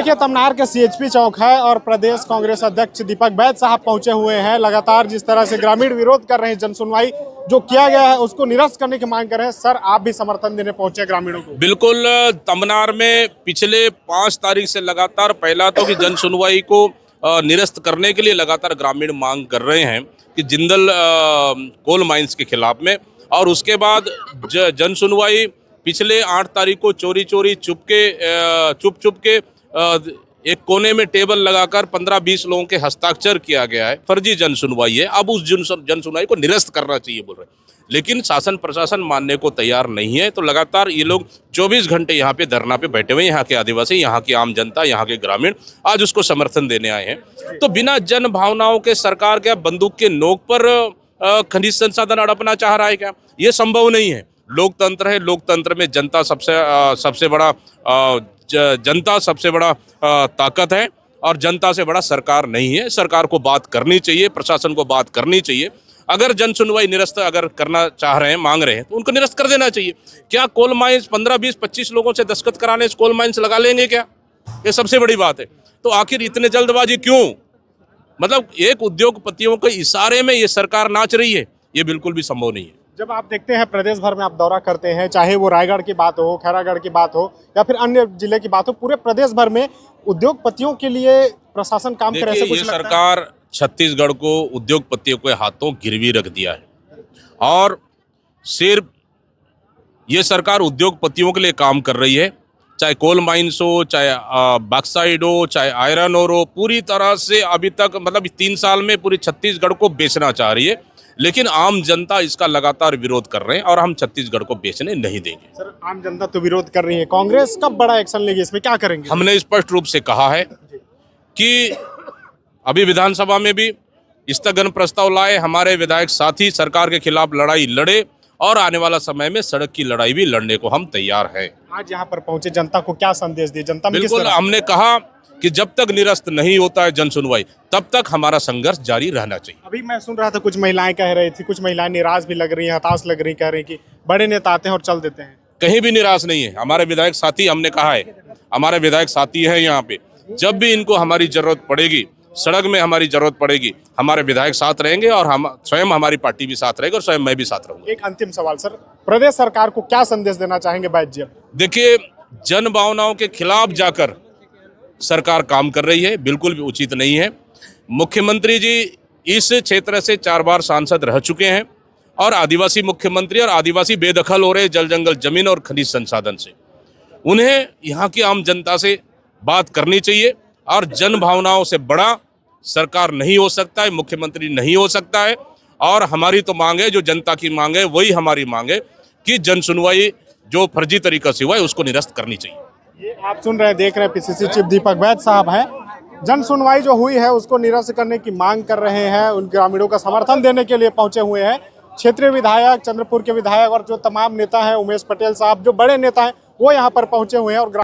देखिए तमनार के सीएचपी चौक है और प्रदेश कांग्रेस अध्यक्ष दीपक बैद साहब पहुंचे हुए हैं। लगातार जिस तरह से ग्रामीण विरोध कर रहे हैं, जन सुनवाई जो किया गया है उसको निरस्त करने की मांग कर रहे हैं। सर, आप भी समर्थन देने पहुंचे ग्रामीणों को? बिल्कुल। तमनार में पिछले 5 तारीख से लगातार पहला तो कि जन सुनवाई को निरस्त करने के लिए लगातार ग्रामीण मांग कर रहे हैं कि जिंदल कोल माइंस के खिलाफ में, और उसके बाद जन सुनवाई पिछले 8 तारीख को चोरी चुप के एक कोने में टेबल लगाकर 15-20 लोगों के हस्ताक्षर किया गया है। फर्जी जन सुनवाई है। अब उस जन सुनवाई को निरस्त करना चाहिए बोल रहे हैं, लेकिन शासन प्रशासन मानने को तैयार नहीं है। तो लगातार ये लोग 24 घंटे यहाँ पे धरना पे बैठे हुए हैं। यहाँ के आदिवासी, यहाँ की आम जनता, यहाँ के ग्रामीण आज उसको समर्थन देने आए हैं। तो बिना जन भावनाओं के सरकार क्या बंदूक के नोक पर खनिज संसाधन हड़पना चाह रहा है क्या? ये संभव नहीं है। लोकतंत्र है, लोकतंत्र में जनता सबसे बड़ा ताकत है और जनता से बड़ा सरकार नहीं है। सरकार को बात करनी चाहिए, प्रशासन को बात करनी चाहिए। अगर जन सुनवाई निरस्त अगर करना चाह रहे हैं, मांग रहे हैं, तो उनको निरस्त कर देना चाहिए। क्या कोल माइंस 15-20-25 लोगों से दस्तखत कराने कोल माइंस लगा लेंगे क्या? ये सबसे बड़ी बात है। तो आखिर इतने जल्दबाजी क्यों? मतलब एक उद्योगपतियों के इशारे में ये सरकार नाच रही है, ये बिल्कुल भी संभव नहीं है। जब आप देखते हैं प्रदेश भर में आप दौरा करते हैं, चाहे वो रायगढ़ की बात हो, खैरागढ़ की बात हो या फिर अन्य जिले की बात हो, पूरे प्रदेश भर में उद्योगपतियों के लिए प्रशासन काम करे, ऐसे कुछ लगता है? सरकार छत्तीसगढ़ को उद्योगपतियों के हाथों गिरवी रख दिया है और सिर्फ ये सरकार उद्योगपतियों के लिए काम कर रही है। चाहे कोल माइंस हो, चाहे बॉक्साइड हो, चाहे आयरन ओर हो, पूरी तरह से अभी तक मतलब 3 साल में पूरी छत्तीसगढ़ को बेचना चाह रही है। लेकिन आम जनता इसका लगातार विरोध कर रहे हैं और हम छत्तीसगढ़ को बेचने नहीं देंगे। सर, आम जनता तो विरोध कर रही है, कांग्रेस कब बड़ा एक्शन लेगी, इसमें क्या करेंगे? हमने स्पष्ट रूप से कहा है कि अभी विधानसभा में भी स्थगन प्रस्ताव लाए, हमारे विधायक साथी सरकार के खिलाफ लड़ाई लड़े और आने वाला समय में सड़क की लड़ाई भी लड़ने को हम तैयार हैं। आज यहाँ पर पहुंचे जनता को क्या संदेश दिए? जनता में बिल्कुल, हमने कहा कि जब तक निरस्त नहीं होता है जन सुनवाई, तब तक हमारा संघर्ष जारी रहना चाहिए। अभी मैं सुन रहा था कुछ महिलाएं कह रही थी, कुछ महिलाएं निराश भी लग रही हैं, हताश लग रही, कह रही कि बड़े नेता आते हैं और चल देते हैं। कहीं भी निराश नहीं है। हमारे विधायक साथी, हमने कहा है, हमारे विधायक साथी है यहाँ पे। जब भी इनको हमारी जरूरत पड़ेगी, सड़क में हमारी जरूरत पड़ेगी, हमारे विधायक साथ रहेंगे और हम स्वयं, हमारी पार्टी भी साथ रहेगी और स्वयं मैं भी साथ रहूंगा। एक अंतिम सवाल सर, प्रदेश सरकार को क्या संदेश देना चाहेंगे बैद जी? देखिए, जन भावनाओं के खिलाफ जाकर सरकार काम कर रही है, बिल्कुल भी उचित नहीं है। मुख्यमंत्री जी इस क्षेत्र से 4 बार सांसद रह चुके हैं और आदिवासी मुख्यमंत्री, और आदिवासी बेदखल हो रहे जल जंगल जमीन और खनिज संसाधन से। उन्हें यहाँ की आम जनता से बात करनी चाहिए और जन भावनाओं से बड़ा सरकार नहीं हो सकता है, मुख्यमंत्री नहीं हो सकता है। और हमारी तो मांग है, जो जनता की मांग है वही हमारी मांग है कि जन सुनवाई जो फर्जी तरीका से हुआ है उसको निरस्त करनी चाहिए। ये आप सुन रहे, देख रहे पीसीसी चीफ दीपक बैद साहब हैं। जन सुनवाई जो हुई है उसको निरस्त करने की मांग कर रहे हैं। उन ग्रामीणों का समर्थन देने के लिए पहुंचे हुए हैं। क्षेत्रीय विधायक, चंद्रपुर के विधायक और जो तमाम नेता हैं, उमेश पटेल साहब, जो बड़े नेता हैं, वो यहाँ पर पहुंचे हुए हैं और